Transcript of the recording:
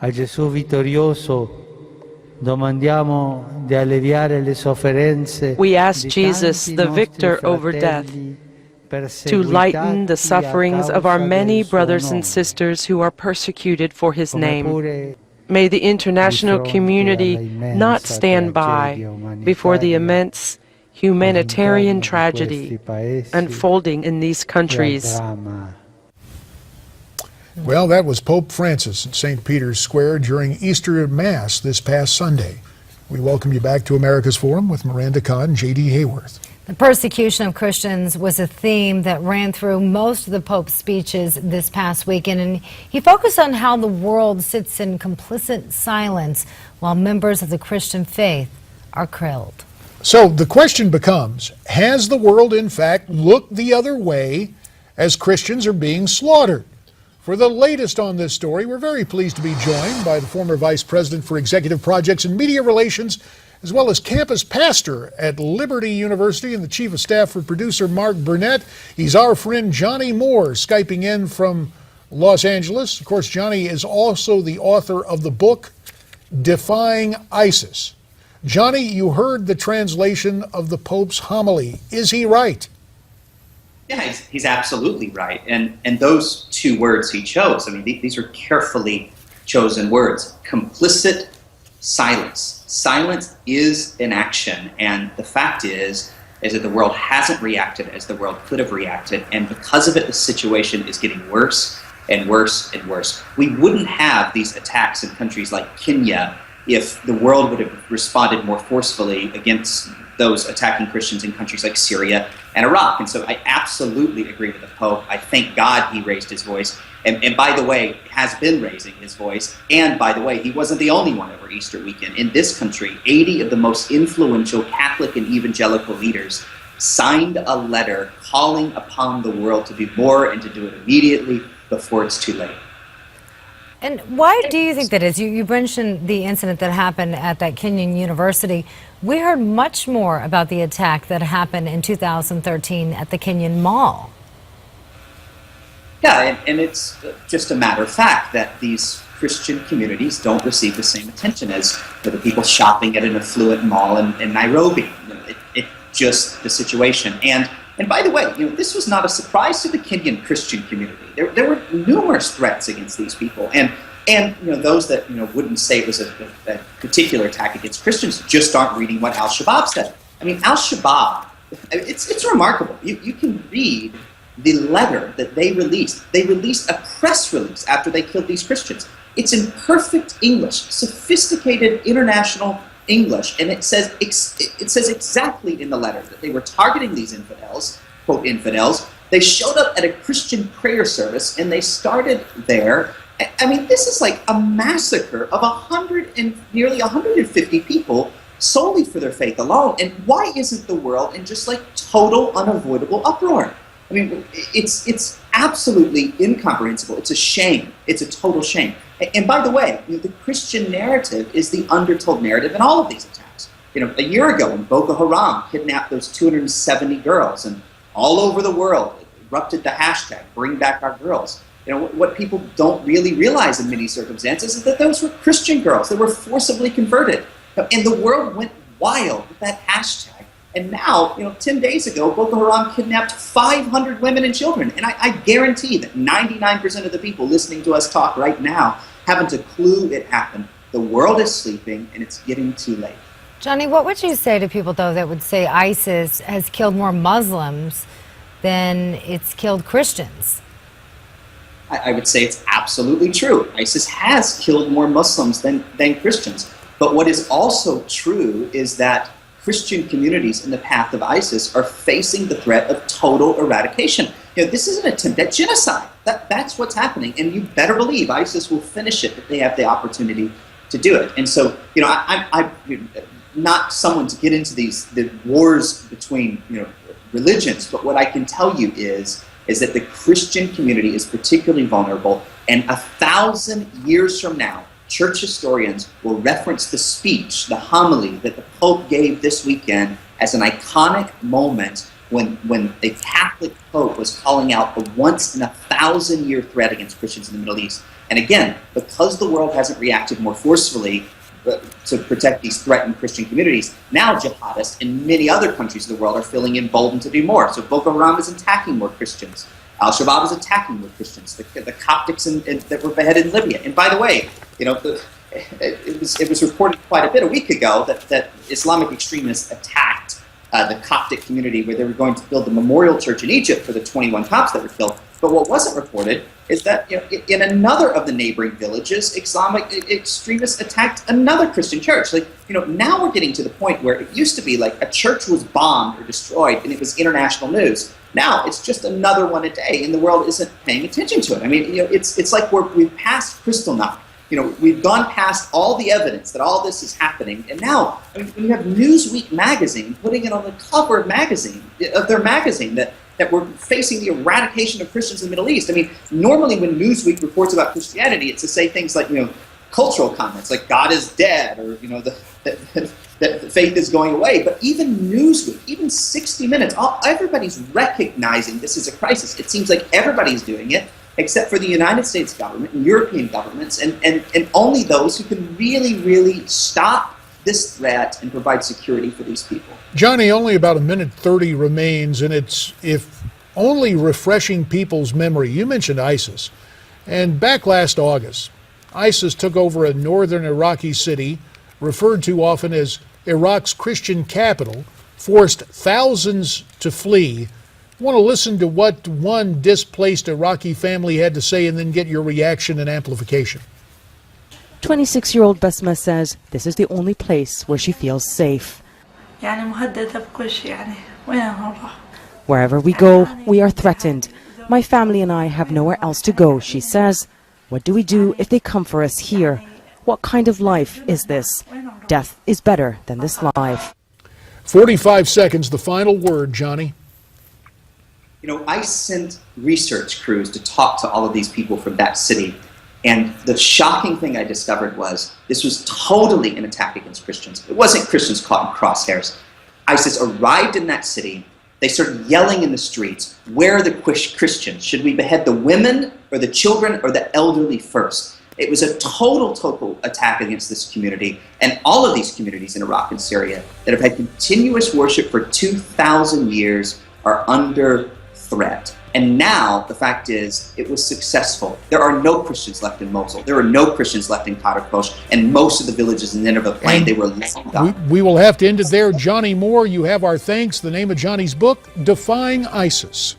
A Gesù vittorioso domandiamo di alleviare le sofferenze We ask di Jesus, tanti the nostri victor over death, fratelli to lighten the perseguitati a sufferings of our causa many del suo brothers and nome, sisters who are persecuted for his come name. pure May the di international fronte community alla not immensa stand by tragedia before the umanitaria immense humanitarian all'interno di questi tragedy paesi unfolding in these e al countries. dramma. Well, that was Pope Francis at St. Peter's Square during Easter Mass this past Sunday. We welcome you back to America's Forum with Miranda Kahn, J.D. Hayworth. The persecution of Christians was a theme that ran through most of the Pope's speeches this past weekend, and he focused on how the world sits in complicit silence while members of the Christian faith are killed. So the question becomes, has the world in fact looked the other way as Christians are being slaughtered? For the latest on this story, we're very pleased to be joined by the former Vice President for Executive Projects and Media Relations, as well as campus pastor at Liberty University and the Chief of Staff for producer Mark Burnett. He's our friend Johnnie Moore, Skyping in from Los Angeles. Of course, Johnnie is also the author of the book, Defying ISIS. Johnnie, you heard the translation of the Pope's homily. Is he right? Yeah, he's absolutely right. And those two words he chose, I mean, these are carefully chosen words. Complicit silence. Silence is an action. And the fact is that the world hasn't reacted as the world could have reacted. And because of it, the situation is getting worse and worse and worse. We wouldn't have these attacks in countries like Kenya if the world would have responded more forcefully against those attacking Christians in countries like Syria and Iraq. And so I absolutely agree with the Pope. I thank God he raised his voice. And by the way, has been raising his voice. And by the way, he wasn't the only one over Easter weekend. In this country, 80 of the most influential Catholic and evangelical leaders signed a letter calling upon the world to do more and to do it immediately before it's too late. And why do you think that is? You mentioned the incident that happened at that Kenyan university. We heard much more about the attack that happened in 2013 at the Kenyan Mall. Yeah, and it's just a matter of fact that these Christian communities don't receive the same attention as the people shopping at an affluent mall in Nairobi. It's just the situation. And by the way, this was not a surprise to the Kenyan Christian community. There were numerous threats against these people, and those that wouldn't say it was a particular attack against Christians just aren't reading what Al-Shabaab said. I mean, Al-Shabaab, it's remarkable. You can read the letter that they released. They released a press release after they killed these Christians. It's in perfect English, sophisticated international English, and it says exactly in the letter that they were targeting these infidels, quote infidels. They showed up at a Christian prayer service and they started there. I mean, this is like a massacre of nearly 150 people solely for their faith alone. And why isn't the world in just like total unavoidable uproar? I mean, it's absolutely incomprehensible. It's a shame. It's a total shame. And by the way, the Christian narrative is the undertold narrative in all of these attacks. A year ago when Boko Haram kidnapped those 270 girls, and all over the world erupted the hashtag Bring Back Our Girls. What people don't really realize in many circumstances is that those were Christian girls that were forcibly converted. And the world went wild with that hashtag. And now, 10 days ago, Boko Haram kidnapped 500 women and children. And I guarantee that 99% of the people listening to us talk right now haven't a clue it happened. The world is sleeping, and it's getting too late. Johnnie, what would you say to people, though, that would say ISIS has killed more Muslims than it's killed Christians? I would say it's absolutely true. ISIS has killed more Muslims than Christians. But what is also true is that Christian communities in the path of ISIS are facing the threat of total eradication. This is an attempt at genocide. That's what's happening, and you better believe ISIS will finish it if they have the opportunity to do it. And so, I'm not someone to get into the wars between religions, but what I can tell you is that the Christian community is particularly vulnerable, and 1,000 years from now, church historians will reference the speech, the homily that the Pope gave this weekend as an iconic moment when a Catholic Pope was calling out a once-in-a-thousand-year threat against Christians in the Middle East. And again, because the world hasn't reacted more forcefully to protect these threatened Christian communities, now jihadists in many other countries of the world are feeling emboldened to do more. So Boko Haram is attacking more Christians. Al-Shabaab is attacking more Christians. The Coptics that were beheaded in Libya. And by the way, it was reported quite a bit a week ago that Islamic extremists attacked the Coptic community where they were going to build the memorial church in Egypt for the 21 Copts that were killed. But what wasn't reported is that in another of the neighboring villages, Islamic extremists attacked another Christian church. Now we're getting to the point where it used to be like a church was bombed or destroyed and it was international news. Now it's just another one a day, and the world isn't paying attention to it. I mean, it's like we've passed Kristallnacht. We've gone past all the evidence that all this is happening, and now when you have Newsweek magazine putting it on the cover of their magazine that we're facing the eradication of Christians in the Middle East. I mean, normally when Newsweek reports about Christianity, it's to say things like cultural comments like God is dead, or that faith is going away. But even Newsweek, even 60 Minutes, everybody's recognizing this is a crisis. It seems like everybody's doing it, except for the United States government and European governments, and only those who can really, really stop this threat and provide security for these people. Johnny, only about 1:30 remains, and it's if only refreshing people's memory. You mentioned ISIS, and back last August, ISIS took over a northern Iraqi city, referred to often as Iraq's Christian capital, forced thousands to flee. I want to listen to what one displaced Iraqi family had to say and then get your reaction and amplification. 26-year-old Basma says this is the only place where she feels safe. Wherever we go, we are threatened. My family and I have nowhere else to go, she says. What do we do if they come for us here? What kind of life is this? Death is better than this life. 45 seconds, the final word, Johnny. I sent research crews to talk to all of these people from that city. And the shocking thing I discovered was this was totally an attack against Christians. It wasn't Christians caught in crosshairs. ISIS arrived in that city. They started yelling in the streets, where are the Christians? Should we behead the women or the children or the elderly first? It was a total attack against this community and all of these communities in Iraq and Syria that have had continuous worship for 2,000 years are under threat. And now the fact is it was successful. There are no Christians left in Mosul. There are no Christians left in Qadr, and most of the villages in Nineveh plain, they were long gone. We will have to end it there. Johnnie Moore, you have our thanks. The name of Johnny's book, Defying ISIS.